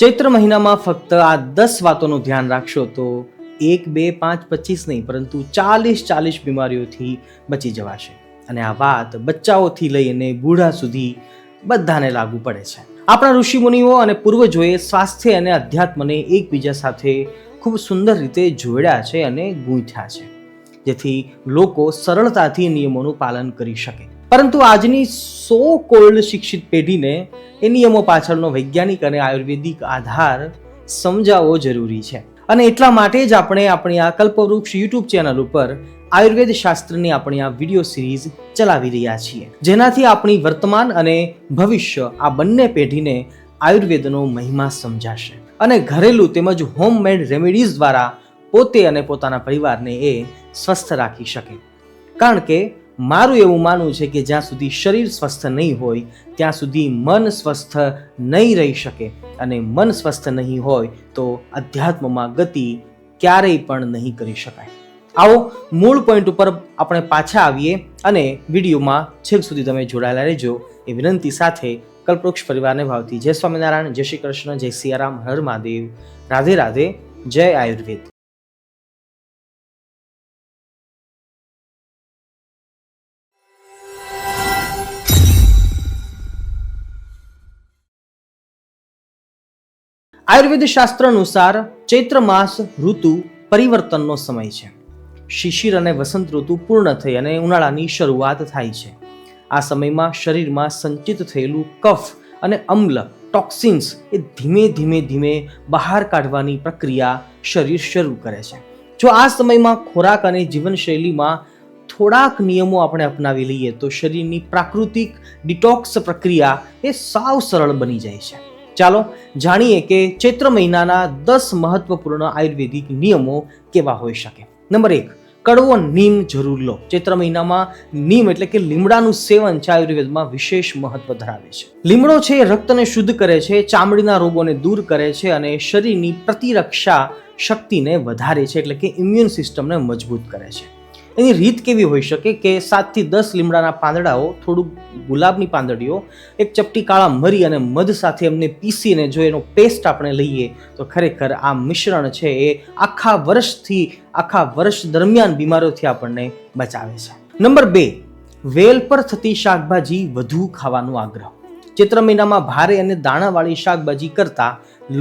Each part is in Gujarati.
ચૈત્ર મહિનામાં ફક્ત આ 10 વાતોનું ધ્યાન રાખશો તો 1, 2, 5, 25 નહીં પરંતુ 40 બીમારીઓથી બચી જવાશે. અને આ વાત બચ્ચાઓથી લઈને બૂઢા સુધી બધાને લાગુ પડે છે. આપણા ઋષિમુનિઓ અને પૂર્વજોએ સ્વાસ્થ્ય અને અધ્યાત્મને એકબીજા સાથે ખૂબ સુંદર રીતે જોડ્યા છે અને ગૂંથ્યા છે, જેથી લોકો સરળતાથી નિયમોનું પાલન કરી શકે. પરંતુ આજની સો કોલ્ડ શિક્ષિત પેઢીને એ નિયમો પાછળનો વૈજ્ઞાનિક અને આયુર્વેદિક આધાર સમજાવવો જરૂરી છે. અને એટલા માટે જ આપણે આપણી આ કલ્પવૃક્ષ યુટ્યુબ ચેનલ ઉપર આયુર્વેદ શાસ્ત્રની આપણી આ વિડીયો સિરીઝ ચલાવી રહ્યા છીએ, જેનાથી આપણી વર્તમાન અને ભવિષ્ય આ બંને પેઢીને આયુર્વેદનો મહિમા સમજાશે અને ઘરેલું તેમજ હોમમેડ રેમેડીઝ દ્વારા પોતે અને પોતાના પરિવારને એ સ્વસ્થ રાખી શકે. કારણ કે મારું એવું માનવું છે કે જ્યાં સુધી શરીર સ્વસ્થ નહીં હોય ત્યાં સુધી મન સ્વસ્થ નહીં રહી શકે, અને મન સ્વસ્થ નહીં હોય તો અધ્યાત્મમાં ગતિ ક્યારેય પણ નહીં કરી શકાય. આવો મૂળ પોઈન્ટ ઉપર આપણે પાછા આવીએ અને વિડીયોમાં છેક સુધી તમે જોડાયેલા રહેજો એ વિનંતી સાથે કલ્પવૃક્ષ પરિવારને ભાવતી જય સ્વામિનારાયણ, જય શ્રી કૃષ્ણ, જય સિયારામ, હર મહાદેવ, રાધે રાધે, જય આયુર્વેદ. આયુર્વેદ શાસ્ત્ર અનુસાર ચૈત્ર માસ ઋતુ પરિવર્તનનો સમય છે. શિશિર અને વસંત ઋતુ પૂર્ણ થઈ અને ઉનાળાની શરૂઆત થાય છે. આ સમયમાં શરીરમાં સંચિત થયેલું કફ અને અમ્લ ટોક્સિન્સ એ ધીમે બહાર કાઢવાની પ્રક્રિયા શરીર શરૂ કરે છે. જો આ સમયમાં ખોરાક અને જીવનશૈલીમાં થોડાક નિયમો આપણે અપનાવી લઈએ તો શરીરની પ્રાકૃતિક ડિટોક્સ પ્રક્રિયા એ સાવ સરળ બની જાય છે. ચાલો જાણીએ કે ચૈત્ર મહિનાના 10 મહત્વપૂર્ણ આયુર્વેદિક નિયમો કેવા હોઈ શકે. નંબર 1, કડવો નીમ જરૂર લો. ચૈત્ર મહિનામાં નીમ એટલે કે લીમડાનું સેવન છે આયુર્વેદમાં વિશેષ મહત્વ ધરાવે છે. લીમડો છે એ રક્તને શુદ્ધ કરે છે, ચામડીના રોગોને દૂર કરે છે અને શરીરની પ્રતિરક્ષા શક્તિને વધારે છે, એટલે કે ઇમ્યુન સિસ્ટમને મજબૂત કરે છે. એની રીત કેવી હોઈ શકે કે 7 થી 10 લીમડાના પાંદડાઓ, થોડુંક ગુલાબની પાંદડીઓ, એક ચપટી કાળા મરી અને મધ સાથે એમને પીસીને જો એનો પેસ્ટ આપણે લઈએ તો ખરેખર આ મિશ્રણ છે એ આખા વર્ષ દરમિયાન બીમારીઓથી આપણને બચાવે છે. નંબર 2, વેલ પર થતી શાકભાજી વધુ ખાવાનો આગ્રહ. ચૈત્ર મહિનામાં ભારે અને દાણાવાળી શાકભાજી કરતા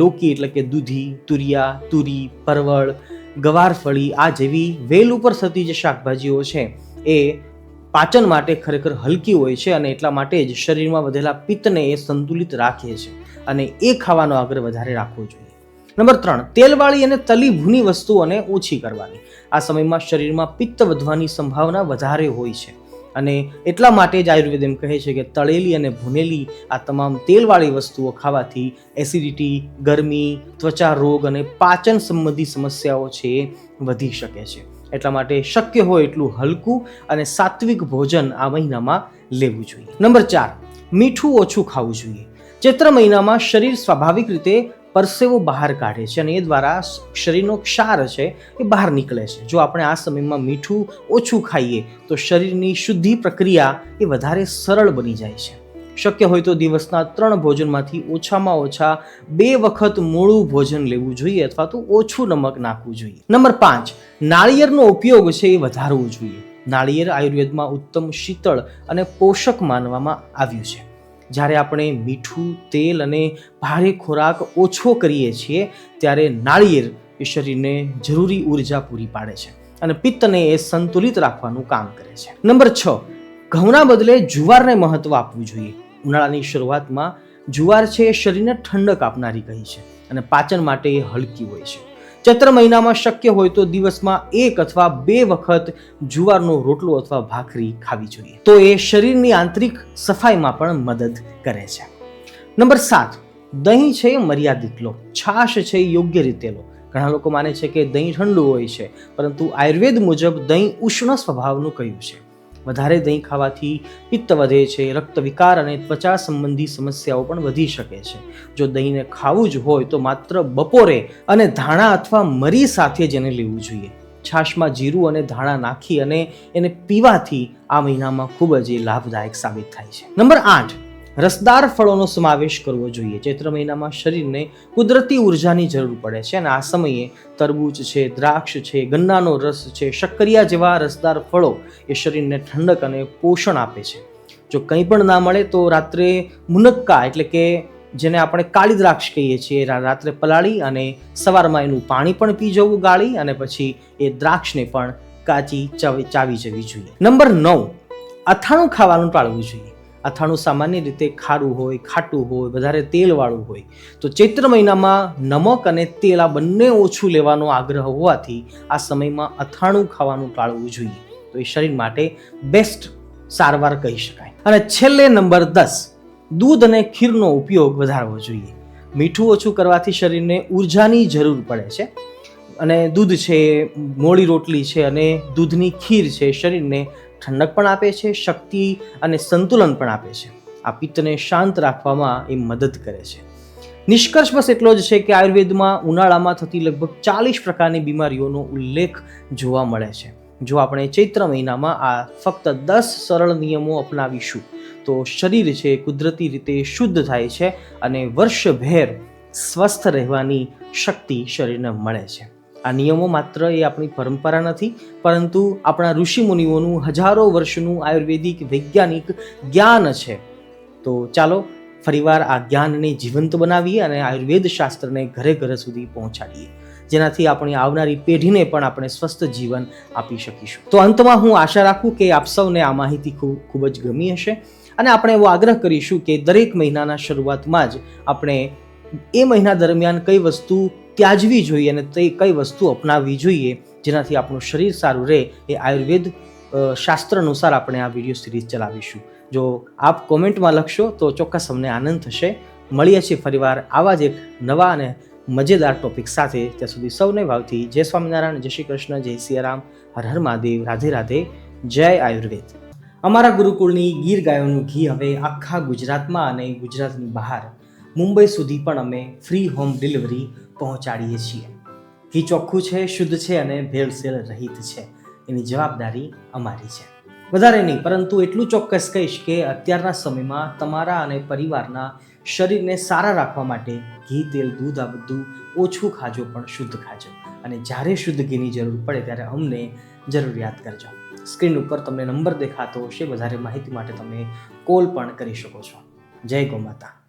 લોકી એટલે કે દૂધી, તુરિયા, તુરી, પરવળ, ગવારફળી આ જેવી વેલ ઉપર થતી જે શાકભાજીઓ છે એ પાચન માટે ખરેખર હલકી હોય છે અને એટલા માટે જ શરીરમાં વધેલા પિત્તને એ સંતુલિત રાખે છે અને એ ખાવાનો આગ્રહ વધારે રાખવો જોઈએ. નંબર 3, તેલવાળી અને તલી ભૂની વસ્તુઓને ઓછી કરવાની. આ સમયમાં શરીરમાં પિત્ત વધવાની સંભાવના વધારે હોય છે અને એટલા માટે જ આયુર્વેદ એમ કહે છે કે તળેલી અને ભૂનેલી આ તમામ તેલવાળી વસ્તુઓ ખાવાથી એસિડિટી, ગરમી, ત્વચા રોગ અને પાચન સંબંધી સમસ્યાઓ છે એ વધી શકે છે. એટલા માટે શક્ય હોય એટલું હલકું અને સાત્વિક ભોજન આ મહિનામાં લેવું જોઈએ. નંબર 4, મીઠું ઓછું ખાવું જોઈએ. ચૈત્ર મહિનામાં શરીર સ્વાભાવિક રીતે પરસેવો બહાર કાઢે છે અને એ દ્વારા શરીરનો ક્ષાર છે એ બહાર નીકળે છે. જો આપણે આ સમયમાં મીઠું ઓછું ખાઈએ તો શરીરની શુદ્ધિ પ્રક્રિયા એ વધારે સરળ બની જાય છે. શક્ય હોય તો દિવસના 3 ભોજનમાંથી ઓછામાં ઓછા 2 વખત મોળું ભોજન લેવું જોઈએ અથવા તો ઓછું નમક નાખવું જોઈએ. નંબર 5, નાળિયેરનો ઉપયોગ છે એ વધારવો જોઈએ. નાળિયેર આયુર્વેદમાં ઉત્તમ શીતળ અને પોષક માનવામાં આવ્યું છે. જ્યારે આપણે મીઠું, તેલ અને ભારે ખોરાક ઓછો કરીએ છીએ ત્યારે નાળિયેર એ શરીરને જરૂરી ઉર્જા પૂરી પાડે છે અને પિત્તને એ સંતુલિત રાખવાનું કામ કરે છે. નંબર 6, ઘઉંના બદલે જુવારને મહત્વ આપવું જોઈએ. ઉનાળાની શરૂઆતમાં જુવાર છે એ શરીરને ઠંડક આપનારી કહી છે અને પાચન માટે એ હલકી હોય છે. ચૈત્ર મહિનામાં શક્ય હોય તો દિવસમાં 1 અથવા 2 વખત જુવારનો રોટલો અથવા ભાખરી ખાવી જોઈએ, તો એ શરીરની આંતરિક સફાઈમાં પણ મદદ કરે છે. નંબર 7, દહીં છે એ મર્યાદિત લો. છાશ છે એ યોગ્ય રીતે લો. ઘણા લોકો માને છે કે દહીં ઠંડુ હોય છે, પરંતુ આયુર્વેદ મુજબ દહીં ઉષ્ણ સ્વભાવનું કહ્યું છે. વધારે દહીં ખાવાથી પિત્ત વધે છે, રક્ત વિકાર અને ત્વચા સંબંધી સમસ્યાઓ પણ વધી શકે છે. જો દહીંને ખાવું જ હોય તો માત્ર બપોરે અને ધાણા અથવા મરી સાથે જ એને લેવું જોઈએ. છાશમાં જીરું અને ધાણા નાખી અને એને પીવાથી આ મહિનામાં ખૂબ જ લાભદાયક સાબિત થાય છે. નંબર 8, રસદાર ફળોનો સમાવેશ કરવો જોઈએ. ચૈત્ર મહિનામાં શરીરને કુદરતી ઉર્જાની જરૂર પડે છે અને આ સમયે તરબૂચ છે, દ્રાક્ષ છે, ગન્નાનો રસ છે, શક્કરિયા જેવા રસદાર ફળો એ શરીરને ઠંડક અને પોષણ આપે છે. જો કંઈ પણ ના મળે તો રાત્રે મુનક્કા એટલે કે જેને આપણે કાળી દ્રાક્ષ કહીએ છીએ રાત્રે પલાળી અને સવારમાં એનું પાણી પણ પી જવું ગાળી અને પછી એ દ્રાક્ષને પણ કાચી ચાવી જવી જોઈએ. નંબર 9, અથાણું ખાવાનું ટાળવું જોઈએ. અથાણું સામાન્ય રીતે ખારું હોય, ખાટું હોય, વધારે તેલવાળું હોય. તો ચૈત્ર મહિનામાં નમક અને તેલ આ બંને ઓછું લેવાનો આગ્રહ હોવાથી આ સમયમાં અથાણું ખાવાનું ટાળવું જોઈએ. તો એ શરીર માટે બેસ્ટ સારવાર કહી શકાય. અને છેલ્લે નંબર 10, દૂધ અને ખીરનો ઉપયોગ વધારવો જોઈએ. મીઠું ઓછું કરવાથી શરીરને ઉર્જાની જરૂર પડે છે અને દૂધ છે, મોળી રોટલી છે અને દૂધની ખીર છે શરીરને ઠંડક પણ આપે છે, શક્તિ અને સંતુલન પણ આપે છે. આ પિત્તને શાંત રાખવામાં એ મદદ કરે છે. નિષ્કર્ષ બસ એટલો જ છે કે આયુર્વેદમાં ઉનાળામાં થતી લગભગ 40 પ્રકારની બીમારીઓનો ઉલ્લેખ જોવા મળે છે. જો આપણે ચૈત્ર મહિનામાં આ ફક્ત 10 સરળ નિયમો અપનાવીશું તો શરીર છે કુદરતી રીતે શુદ્ધ થાય છે અને વર્ષભર સ્વસ્થ રહેવાની શક્તિ શરીરને મળે છે. આ નિયમો માત્ર એ આપણી પરંપરા નથી, પરંતુ આપણા ઋષિ મુનિઓનું હજારો વર્ષનું આયુર્વેદિક વૈજ્ઞાનિક જ્ઞાન છે. તો ચાલો ફરીવાર આ જ્ઞાનને જીવંત બનાવીએ અને આયુર્વેદ શાસ્ત્રને ઘરે ઘરે સુધી પહોંચાડીએ, જેનાથી આપણી આવનારી પેઢીને પણ આપણે સ્વસ્થ જીવન આપી શકીશું. તો અંતમાં હું આશા રાખું કે આપ સૌને આ માહિતી ખૂબ જ ગમી હશે અને આપણે એવો આગ્રહ કરીશું કે દરેક મહિનાના શરૂઆતમાં જ આપણે એ મહિના દરમિયાન કઈ વસ્તુ ત્યાજવી જોઈએ અને તે કઈ વસ્તુ અપનાવવી જોઈએ, જેનાથી આપણું શરીર સારું રહે. એ આયુર્વેદ શાસ્ત્ર અનુસાર આપણે આ વિડીયો સિરીઝ ચલાવીશું. જો આપ કોમેન્ટમાં લખશો તો ચોક્કસ અમને આનંદ થશે. મળીએ છીએ ફરીવાર આવા જ એક નવા અને મજેદાર ટોપિક સાથે. ત્યાં સુધી સૌને ભાવથી જય સ્વામિનારાયણ, જય શ્રી કૃષ્ણ, જય સિયારામ, હર હર મહાદેવ, રાધે રાધે, જય આયુર્વેદ. અમારા ગુરુકુળની ગીર ગાયોનું ઘી હવે આખા ગુજરાતમાં અને ગુજરાતની બહાર મુંબઈ સુધી પણ અમે ફ્રી હોમ ડિલિવરી પહોંચાડીએ છીએ. ઘી ચોખ્ખું છે, શુદ્ધ છે અને ભેળસેળ રહિત છે. એની જવાબદારી અમારી છે. વધારે નહીં, પરંતુ એટલું ચોક્કસ કહીશ કે અત્યારના સમયમાં તમારા અને પરિવારના શરીરને સારા રાખવા માટે ઘી, તેલ, દૂધ આ બધું ઓછું ખાજો પણ શુદ્ધ ખાજો. અને જ્યારે શુદ્ધ ઘીની જરૂર પડે ત્યારે અમને જરૂર યાદ કરજો. સ્ક્રીન ઉપર તમને નંબર દેખાતો હશે. વધારે માહિતી માટે તમે કોલ પણ કરી શકો છો. જય ગૌ માતા.